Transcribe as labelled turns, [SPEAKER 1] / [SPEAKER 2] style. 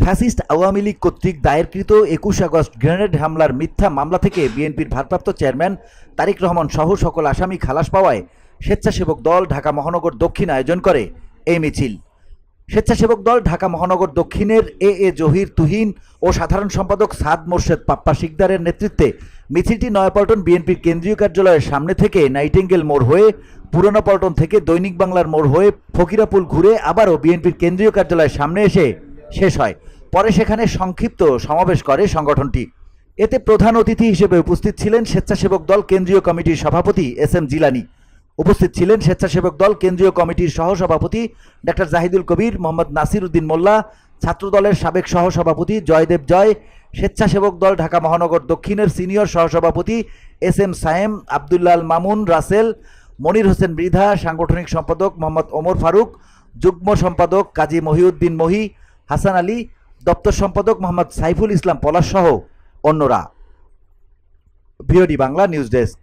[SPEAKER 1] Fascist Awami League কর্তৃক দায়েরকৃত ২১ August grenade হামলার মিথ্যা মামলা থেকে বিএনপির ভারপ্রাপ্ত চেয়ারম্যান তারেক রহমান সহ সকল আসামি খালাস পাওয়ায় স্বেচ্ছাসেবক দল ঢাকা মহানগর দক্ষিণ আয়োজন করে এই মিছিল। স্বেচ্ছাসেবক দল ঢাকা মহানগর দক্ষিণের এ জহির তুহিন ও সাধারণ সম্পাদক সাদ মোর্শেদ পাপ্পা শিকদারের নেতৃত্বে মিছিলটি নয়াপল্টন বিএনপির কেন্দ্রীয় কার্যালয়ের সামনে থেকে নাইটিঙ্গেল মোড় হয়ে, পুরনো পল্টন থেকে দৈনিক বাংলার মোড় হয়ে ফকিরাপুল ঘুরে আবারও বিএনপির কেন্দ্রীয় কার্যালয়ের সামনে এসে শেষ হয়। পরে সেখানে সংক্ষিপ্ত সমাবেশ করে সংগঠনটি। এতে প্রধান অতিথি হিসেবে উপস্থিত ছিলেন স্বেচ্ছাসেবক দল কেন্দ্রীয় কমিটির সভাপতি এস.এম. জিলানী। উপস্থিত ছিলেন স্বেচ্ছাসেবক দল কেন্দ্রীয় কমিটির সহসভাপতি ডক্টর জাহিদুল কবির, মোহাম্মদ নাসির উদ্দিন মোল্লা, ছাত্রদলের সাবেক সহসভাপতি জয়দেব জয়, স্বেচ্ছাসেবক দল ঢাকা মহানগর দক্ষিণের সিনিয়র সহসভাপতি এস.এম. সায়েম, আবদুল্লাল মামুন রাসেল, মনির হোসেন মৃধা, সাংগঠনিক সম্পাদক মোহাম্মদ ওমর ফারুক, যুগ্ম সম্পাদক কাজী মহিউদ্দিন মহি, হাসান আলী, দপ্তর সম্পাদক মোহাম্মদ সাইফুল ইসলাম পলাশ সহ অন্যরা। VOD Bangla news desk.